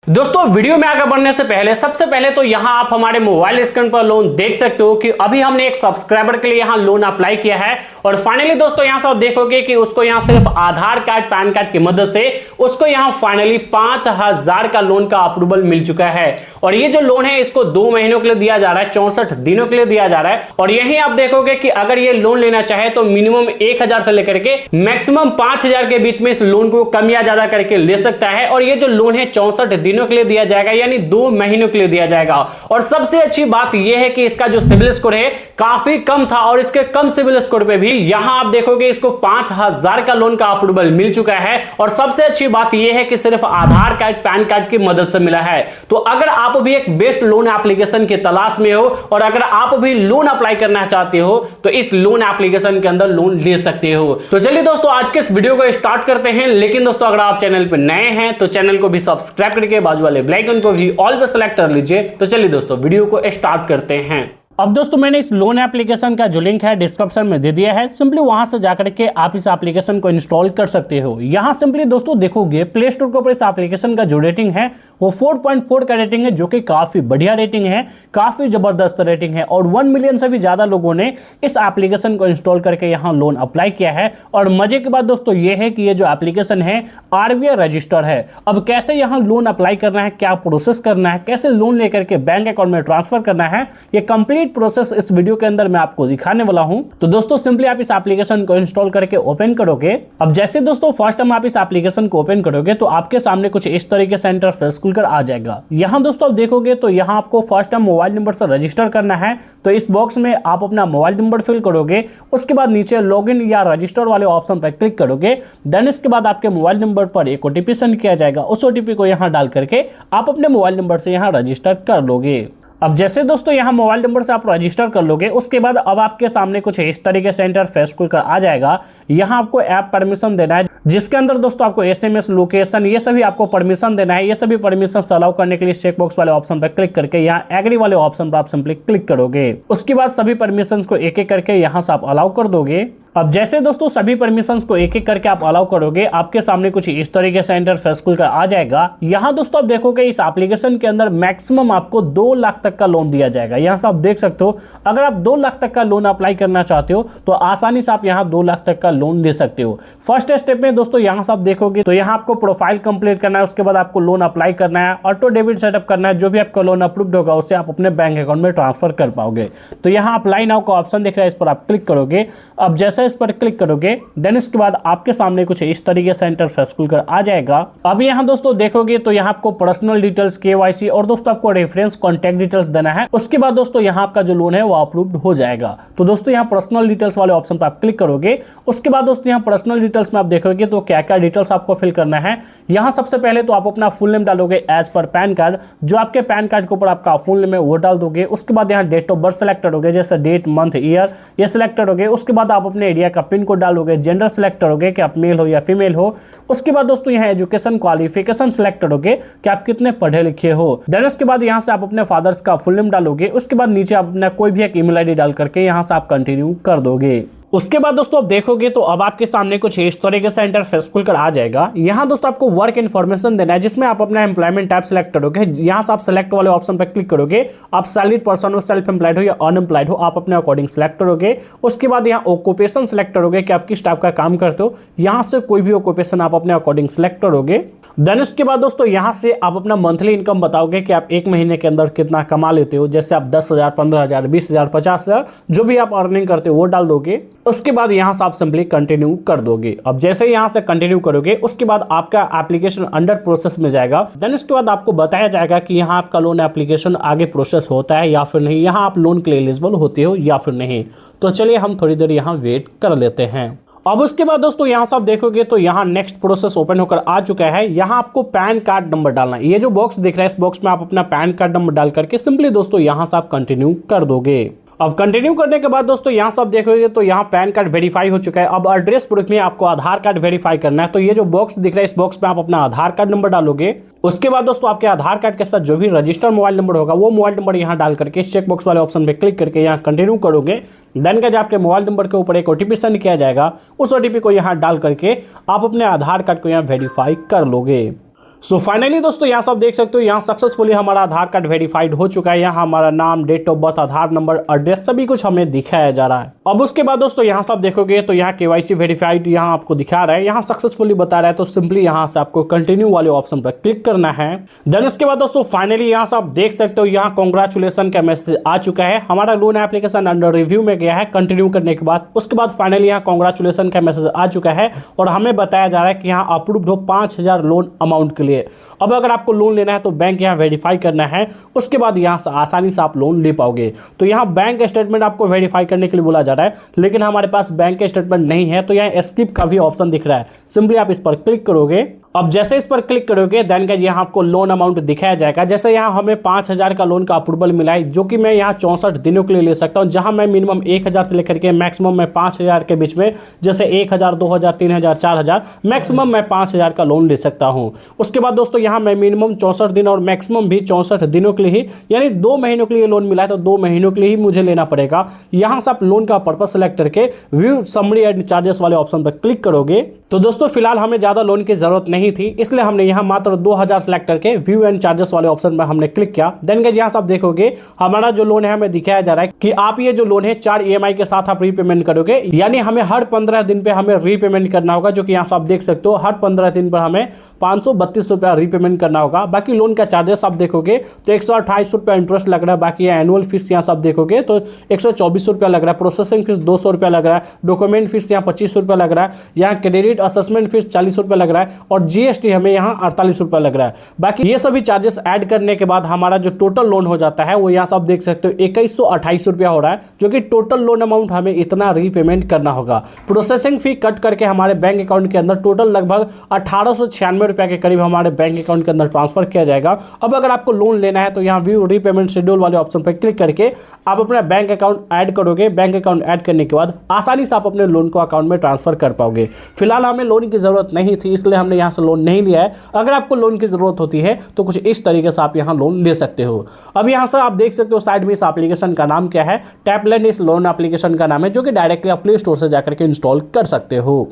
दोस्तों वीडियो में आगे बढ़ने से पहले सबसे पहले तो यहां आप हमारे मोबाइल स्क्रीन पर लोन देख सकते हो कि अभी हमने एक सब्सक्राइबर के लिए यहां लोन अप्लाई किया है और फाइनली दोस्तों यहां से आप देखोगे कि उसको यहां सिर्फ आधार कार्ड पैन कार्ड की मदद से उसको यहां फाइनली 5,000 का लोन का अप्रूवल मिल चुका है। और ये जो लोन है इसको 2 महीनों के लिए दिया जा रहा है, 64 दिनों के लिए दिया जा रहा है। और यहीं आप देखोगे कि अगर ये लोन लेना चाहे तो मिनिमम 1,000 से लेकर के मैक्सिमम 5,000 के बीच में इस लोन को कम या ज्यादा करके ले सकता है। और ये जो लोन है 64 दिनों के लिए दिया जाएगा, यानी 2 महीनों के लिए दिया जाएगा। और सबसे अच्छी बात यह है कि इसका जो सिबिल स्कोर है काफी कम था और इसके कम सिबिल स्कोर पे भी यहां आप देखोगे इसको 5,000 का लोन का अप्रूवल मिल चुका है। और सबसे अच्छी बात यह है कि सिर्फ आधार कार्ड पैन कार्ड की मदद से मिला है। तो अगर आप भी एक बेस्ट लोन एप्लीकेशन की तलाश में हो और अगर आप भी लोन अप्लाई करना चाहते हो तो इस लोन एप्लीकेशन के अंदर लोन ले सकते हो। तो चलिए दोस्तों आज के इस वीडियो को स्टार्ट करते हैं। लेकिन दोस्तों अगर आप चैनल पर नए हैं तो चैनल को भी सब्सक्राइब करके बाजू वाले बेल आइकन को भी ऑल पे सेलेक्ट कर लीजिए। तो चलिए दोस्तों वीडियो को स्टार्ट करते हैं। अब दोस्तों मैंने इस लोन एप्लीकेशन का जो लिंक है डिस्क्रिप्शन में दे दिया है, सिंपली वहां से जाकर के आप इस एप्लीकेशन को इंस्टॉल कर सकते हो। यहां सिंपली दोस्तों देखोगे प्ले स्टोर के ऊपर इस एप्लीकेशन का जो रेटिंग है वो 4.4 का रेटिंग है, जो कि काफी बढ़िया रेटिंग है, काफी जबरदस्त रेटिंग है। और 1 मिलियन से भी ज्यादा लोगों ने इस एप्लीकेशन को इंस्टॉल करके यहाँ लोन अप्लाई किया है। और मजे की बात दोस्तों ये है कि ये जो एप्लीकेशन है RBI रजिस्टर है। अब कैसे यहाँ लोन अप्लाई करना है, क्या प्रोसेस करना है, कैसे लोन लेकर के बैंक अकाउंट में ट्रांसफर करना है, ये कंप्लीट प्रोसेस इस वीडियो के अंदर मैं आपको दिखाने वाला हूं। तो दोस्तों सिंपली आप इस एप्लीकेशन को इंस्टॉल करके ओपन करोगे। अब जैसे दोस्तों फर्स्ट टाइम आप इस एप्लीकेशन को ओपन करोगे तो आपके सामने कुछ इस तरीके से इंटरफेस खुलकर आ जाएगा। यहां दोस्तों आप देखोगे तो यहां आपको फर्स्ट टाइम मोबाइल नंबर से रजिस्टर करना है। तो इस बॉक्स में आप अपना मोबाइल नंबर फिल करोगे, उसके बाद नीचे लॉगिन या रजिस्टर वाले ऑप्शन पर क्लिक करोगे। देन इसके बाद आपके मोबाइल नंबर पर एक OTP सेंड किया जाएगा। उस OTP को यहां डाल करके आप अपने मोबाइल नंबर से यहां रजिस्टर कर लोगे। अब जैसे दोस्तों यहाँ मोबाइल नंबर से आप रजिस्टर कर लोगे, उसके बाद अब आपके सामने कुछ इस तरीके से इंटरफेस खुलकर आ जाएगा। यहाँ आपको ऐप परमिशन देना है, जिसके अंदर दोस्तों आपको SMS लोकेशन ये सभी आपको परमिशन देना है। ये सभी परमिशन अलाउ करने के लिए चेक बॉक्स वाले ऑप्शन पर क्लिक करके यहाँ एग्री वाले ऑप्शन पर आप सिंपली क्लिक करोगे। उसके बाद सभी परमिशन को एक एक करके यहाँ से आप अलाउ कर दोगे। अब जैसे दोस्तों सभी परमिशंस को एक एक करके आप अलाउ करोगे, आपके सामने कुछ इस तरीके से इंटरफेस खुलकर आ जाएगा। यहाँ दोस्तों आप देखोगे इस एप्लीकेशन के अंदर मैक्सिमम आपको 2 लाख तक का लोन दिया जाएगा। यहाँ से आप देख सकते हो अगर आप 2 लाख तक का लोन अप्लाई करना चाहते हो तो आसानी से आप यहाँ 2 लाख तक का लोन ले सकते हो। फर्स्ट स्टेप में दोस्तों यहाँ से आप देखोगे तो यहाँ आपको प्रोफाइल कंप्लीट करना है, उसके बाद आपको लोन अप्लाई करना है, ऑटो डेबिट सेटअप करना है। जो भी आपका लोन अप्रूव्ड होगा उससे आप अपने बैंक अकाउंट में ट्रांसफर कर पाओगे। तो यहाँ अप्लाई नाउ का ऑप्शन दिख रहा है, इस पर आप क्लिक करोगे। अब जैसे इस पर क्लिक करोगे देन इसके बाद आपके सामने कुछ इस तरीके से इंटरफेस खुलकर आ जाएगा। अब यहाँ दोस्तों देखोगे तो यहाँ आपको पर्सनल डिटेल्स, KYC और दोस्तों आपको रेफरेंस कॉन्टैक्ट डिटेल्स देना है। उसके बाद दोस्तों यहाँ आपका जो लोन है वो अप्रूव्ड हो जाएगा। तो दोस्तों यहाँ पर्सनल डिटेल्स वाले ऑप्शन पर आप क्लिक करोगे। उसके बाद दोस्तों यहाँ पर्सनल डिटेल्स में आप देखोगे तो क्या क्या डिटेल्स आपको फिल करना है। यहाँ सबसे पहले तो आप अपना फुल नेम डालोगे एज पर पैन कार्ड, जो आपके पैन कार्ड के ऊपर आपका फुल नेम है वो डाल दोगे। उसके बाद यहाँ डेट ऑफ बर्थ सेलेक्ट करोगे, जैसे डेट, मंथ, ईयर ये सिलेक्ट करोगे। उसके बाद आप अपने एरिया का पिन कोड डालोगे, जेंडर सेलेक्ट करोगे कि आप मेल हो या फीमेल हो। उसके बाद दोस्तों यहाँ एजुकेशन क्वालिफिकेशन सेलेक्ट करोगे कि आप कितने पढ़े लिखे हो। देन उसके बाद यहाँ से आप अपने फादर्स का फुल नेम डालोगे। उसके बाद नीचे आप अपना कोई भी एक ईमेल ID डाल करके यहाँ से आप कंटिन्यू कर दोगे। उसके बाद दोस्तों आप देखोगे तो अब आपके सामने कुछ इस तरीके से इंटरफेस खुलकर आ जाएगा। यहाँ दोस्तों आपको वर्क इन्फॉर्मेशन देना है, जिसमें आप अपना एम्प्लॉयमेंट टाइप सेलेक्ट करोगे। यहाँ से आप सेलेक्ट वाले ऑप्शन पर क्लिक करोगे। आप सैलरीड पर्सन हो, सेल्फ एम्प्लॉयड हो या अनएम्प्लॉयड हो, आप अपने अकॉर्डिंग सेलेक्ट करोगे। उसके बाद यहाँ ऑक्यूपेशन सेलेक्ट करोगे कि आप किस टाइप का काम करते हो। यहाँ से कोई भी ऑक्यूपेशन आप अपने अकॉर्डिंग सेलेक्ट करोगे। देन इसके बाद दोस्तों यहाँ से आप अपना मंथली इनकम बताओगे कि आप एक महीने के अंदर कितना कमा लेते हो। जैसे आप 10,000, 15,000, 20,000, 50,000 जो भी आप अर्निंग करते हो वो डाल दोगे। उसके बाद यहाँ से आप सिंपली कंटिन्यू कर दोगे। अब जैसे यहाँ से कंटिन्यू करोगे उसके बाद आपका एप्लीकेशन अंडर प्रोसेस में जाएगा। देन इसके बाद आपको बताया जाएगा कि यहाँ आपका लोन एप्लीकेशन आगे प्रोसेस होता है या फिर नहीं, यहाँ आप लोन के लिए एलिजिबल होते हो या फिर नहीं। तो चलिए हम थोड़ी देर यहाँ वेट कर लेते हैं। अब उसके बाद दोस्तों यहाँ से आप देखोगे तो यहाँ नेक्स्ट प्रोसेस ओपन होकर आ चुका है। यहाँ आपको पैन कार्ड नंबर डालना है। ये जो बॉक्स दिख रहा है इस बॉक्स में आप अपना पैन कार्ड नंबर डाल करके सिंपली दोस्तों यहाँ से आप कंटिन्यू कर दोगे। अब कंटिन्यू करने के बाद दोस्तों यहाँ सब देखोगे तो यहाँ पैन कार्ड वेरीफाई हो चुका है। अब एड्रेस प्रूफ में आपको आधार कार्ड वेरीफाई करना है। तो ये जो बॉक्स दिख रहा है इस बॉक्स में आप अपना आधार कार्ड नंबर डालोगे। उसके बाद दोस्तों आपके आधार कार्ड के साथ जो भी रजिस्टर्ड मोबाइल नंबर होगा वो मोबाइल नंबर यहाँ डाल करके चेक बॉक्स वाले ऑप्शन पे क्लिक करके यहाँ कंटिन्यू करोगे। देन का आपके मोबाइल नंबर के ऊपर एक OTP सेंड किया जाएगा। उस OTP को यहाँ डाल करके आप अपने आधार कार्ड को यहाँ वेरीफाई कर लोगे। सो फाइनली दोस्तों यहाँ से आप देख सकते हो यहाँ सक्सेसफुली हमारा आधार कार्ड वेरीफाइड हो चुका है। यहाँ हमारा नाम, date of birth, Aadhaar number, address सभी कुछ हमें दिखाया जा रहा है। अब उसके बाद दोस्तों यहाँ से आप देखोगे तो यहाँ केवाईसी वेरीफाइड यहाँ आपको दिखा रहा है, यहाँ सक्सेसफुली बता रहा है। तो सिंपली यहाँ से आपको कंटिन्यू वाले ऑप्शन पर क्लिक करना है। देन इसके बाद दोस्तों फाइनली यहाँ से आप देख सकते हो यहाँ कांग्रेचुलेशन का मैसेज आ चुका है। हमारा लोन एप्लीकेशन अंडर रिव्यू में गया है कंटिन्यू करने के बाद। उसके बाद फाइनली यहाँ कांग्रेचुलेशन का मैसेज आ चुका है और हमें बताया जा रहा है कि यहाँ अप्रूव्ड हो 5000 लोन अमाउंट के लिए। अब अगर आपको लोन लेना है तो बैंक यहाँ वेरीफाई करना है, उसके बाद यहाँ से आसानी से आप लोन ले पाओगे। तो यहाँ बैंक स्टेटमेंट आपको वेरीफाई करने के लिए बोला जा रहा है, लेकिन हमारे पास बैंक स्टेटमेंट नहीं है। तो यहाँ स्किप का भी ऑप्शन दिख रहा है, सिंपली आप इस पर क्लिक करोगे। अब जैसे इस पर क्लिक करोगे देन गाइस यहाँ आपको लोन अमाउंट दिखाया जाएगा। जैसे यहाँ हमें 5000 का लोन का अप्रूवल मिला है, जो कि मैं यहाँ 64 दिनों के लिए ले सकता हूँ, जहाँ मैं मिनिमम 1000 से लेकर के मैक्सिमम मैं 5000 के बीच में, जैसे 1000, 2000, 3000, 4000, मैक्सिमम मैं 5000 का लोन ले सकता हूँ। उसके बाद दोस्तों यहाँ मैं मिनिमम 64 दिन और मैक्सिमम भी 64 दिनों के लिए ही, यानी 2 महीनों के लिए लोन मिला है तो 2 महीनों के लिए ही मुझे लेना पड़ेगा। यहाँ से आप लोन का पर्पस सेलेक्ट करके व्यू समरी एंड चार्जेस वाले ऑप्शन पर क्लिक करोगे। तो दोस्तों फिलहाल हमें ज़्यादा लोन की जरूरत नहीं थी, इसलिए हमने यहाँ मात्र 2000 सेलेक्ट करके व्यू एंड चार्जेस वाले ऑप्शन में हमने क्लिक किया। देन गाइस यहाँ से आप देखोगे हमारा जो लोन है हमें दिखाया जा रहा है कि आप ये जो लोन है 4 EMI के साथ आप रीपेमेंट करोगे, यानी हमें हर 15 दिन पे हमें रीपेमेंट करना होगा, जो कि यहाँ से आप देख सकते हो हर 15 दिन पर हमें 532 रुपया रीपेमेंट करना होगा। बाकी लोन का चार्जेस आप देखोगे तो 128 रुपया इंटरेस्ट लग रहा है। बाकी एनुअल फीस यहाँ से आप देखोगे तो 124 रुपया लग रहा है, प्रोसेसिंग फीस 200 रुपया लग रहा है, डॉक्यूमेंट फीस यहाँ 25 रुपया लग रहा है, यहाँ क्रेडिट असेसमेंट फीस 40 रुपया लग रहा है और GST हमें यहाँ 48 रुपया लग रहा है। बाकी ये सभी चार्जेस ऐड करने के बाद हमारा जो टोटल लोन हो जाता है वो यहाँ से आप देख सकते हो 2128 रुपया हो रहा है, जो कि टोटल लोन अमाउंट हमें इतना रीपेमेंट करना होगा। प्रोसेसिंग फी कट करके हमारे बैंक अकाउंट के अंदर टोटल लगभग 1896 रुपया के करीब हमारे बैंक अकाउंट के अंदर ट्रांसफर किया जाएगा। अब अगर आपको लोन लेना है तो यहाँ व्यू रीपेमेंट शेड्यूल वाले ऑप्शन पर क्लिक करके आप अपना बैंक अकाउंट ऐड करोगे। बैंक अकाउंट ऐड करने के बाद आसानी से आप अपने लोन को अकाउंट में ट्रांसफर कर पाओगे। फिलहाल हमें लोन की जरूरत नहीं थी, इसलिए हमने यहाँ से लोन नहीं लिया है। अगर आपको लोन की जरूरत होती है तो कुछ इस तरीके से आप यहाँ लोन ले सकते हो। अब यहाँ से आप देख सकते हो साइड में इस एप्लीकेशन का नाम क्या है, टैपलैंड इस लोन एप्लीकेशन का नाम है, जो कि डायरेक्टली आप प्ले स्टोर से जाकर के इंस्टॉल कर सकते हो।